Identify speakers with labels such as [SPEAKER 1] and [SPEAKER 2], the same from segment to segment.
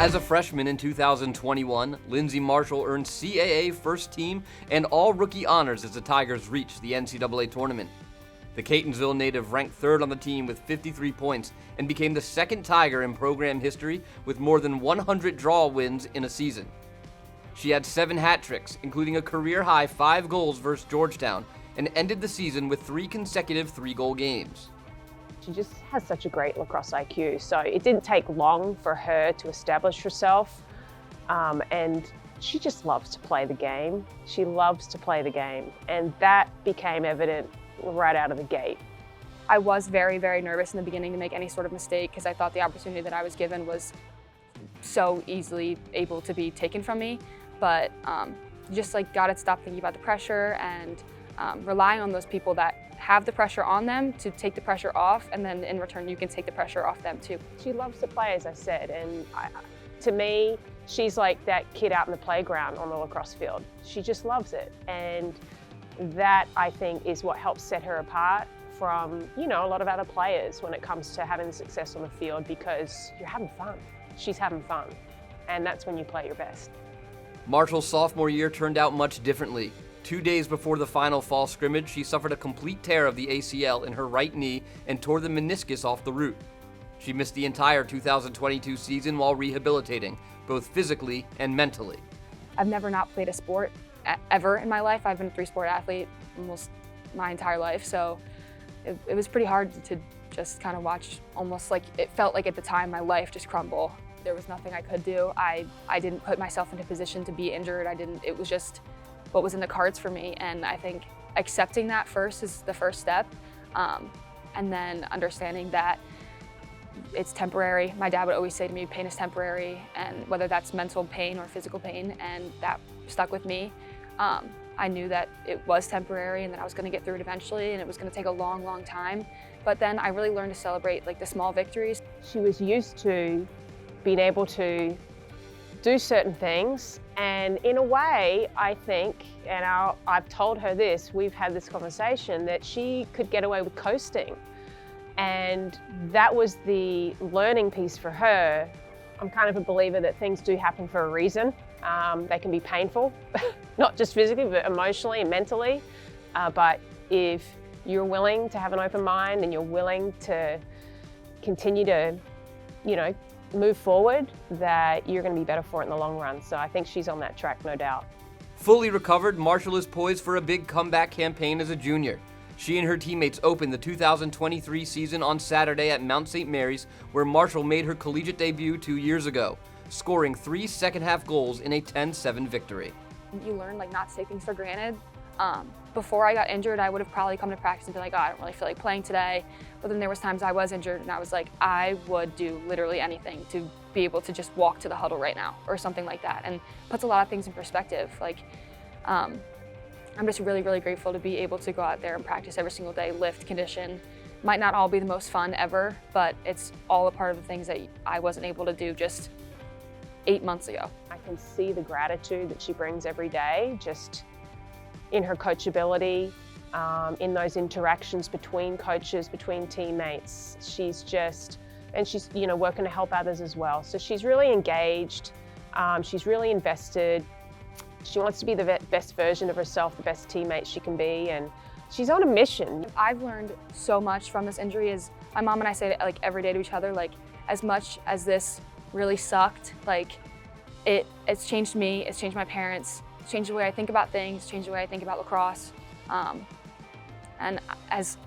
[SPEAKER 1] As a freshman in 2021, Lindsey Marshall earned CAA first team and all-rookie honors as the Tigers reached the NCAA tournament. The Catonsville native ranked third on the team with 53 points and became the second Tiger in program history with more than 100 draw wins in a season. She had 7 hat tricks, including a career-high 5 goals versus Georgetown, and ended the season with 3 consecutive 3-goal games.
[SPEAKER 2] She just has such a great lacrosse IQ, so it didn't take long for her to establish herself, and she just loves to play the game. She loves to play the game, and that became evident right out of the gate.
[SPEAKER 3] I was very, very nervous in the beginning to make any sort of mistake because I thought the opportunity that I was given was so easily able to be taken from me, but just gotta stop thinking about the pressure and relying on those people that have the pressure on them to take the pressure off, and then in return you can take the pressure off them too.
[SPEAKER 2] She loves to play, as I said, and to me, she's like that kid out in the playground on the lacrosse field. She just loves it, and that, I think, is what helps set her apart from, a lot of other players when it comes to having success on the field, because you're having fun. She's having fun, and that's when you play your best.
[SPEAKER 1] Marshall's sophomore year turned out much differently. 2 days before the final fall scrimmage, she suffered a complete tear of the ACL in her right knee and tore the meniscus off the root. She missed the entire 2022 season while rehabilitating, both physically and mentally.
[SPEAKER 3] I've never not played a sport ever in my life. I've been a 3-sport athlete almost my entire life, so it was pretty hard to just kind of watch, almost like it felt like at the time my life just crumble. There was nothing I could do. I didn't put myself into a position to be injured. It was just what was in the cards for me, and I think accepting that first is the first step, and then understanding that it's temporary. My dad would always say to me, pain is temporary, and whether that's mental pain or physical pain, and that stuck with me. I knew that it was temporary and that I was going to get through it eventually, and it was going to take a long, long time. But then I really learned to celebrate the small victories.
[SPEAKER 2] She was used to being able to do certain things, and in a way, I think, and I've told her this, we've had this conversation, that she could get away with coasting. And that was the learning piece for her. I'm kind of a believer that things do happen for a reason. They can be painful, not just physically, but emotionally and mentally. But if you're willing to have an open mind and you're willing to continue to, move forward, that you're going to be better for it in the long run. So I think she's on that track, no doubt.
[SPEAKER 1] Fully recovered, Marshall is poised for a big comeback campaign as a junior. She and her teammates opened the 2023 season on Saturday at Mount St. Mary's, where Marshall made her collegiate debut 2 years ago, scoring 3 second-half goals in a 10-7 victory.
[SPEAKER 3] You learn not to take things for granted. Before I got injured, I would have probably come to practice and be like, oh, I don't really feel like playing today. But then there was times I was injured and I was like, I would do literally anything to be able to just walk to the huddle right now or something like that. And puts a lot of things in perspective. I'm just really, really grateful to be able to go out there and practice every single day, lift, condition. Might not all be the most fun ever, but it's all a part of the things that I wasn't able to do just 8 months ago.
[SPEAKER 2] I can see the gratitude that she brings every day, just in her coachability, in those interactions between coaches, between teammates. She's working to help others as well. So she's really engaged, she's really invested. She wants to be the best version of herself, the best teammate she can be, and she's on a mission.
[SPEAKER 3] I've learned so much from this injury. As my mom and I say it every day to each other, as much as this really sucked, it's changed me, it's changed my parents, it's changed the way I think about things, changed the way I think about lacrosse. And as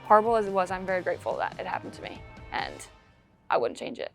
[SPEAKER 3] horrible as it was, I'm very grateful that it happened to me, and I wouldn't change it.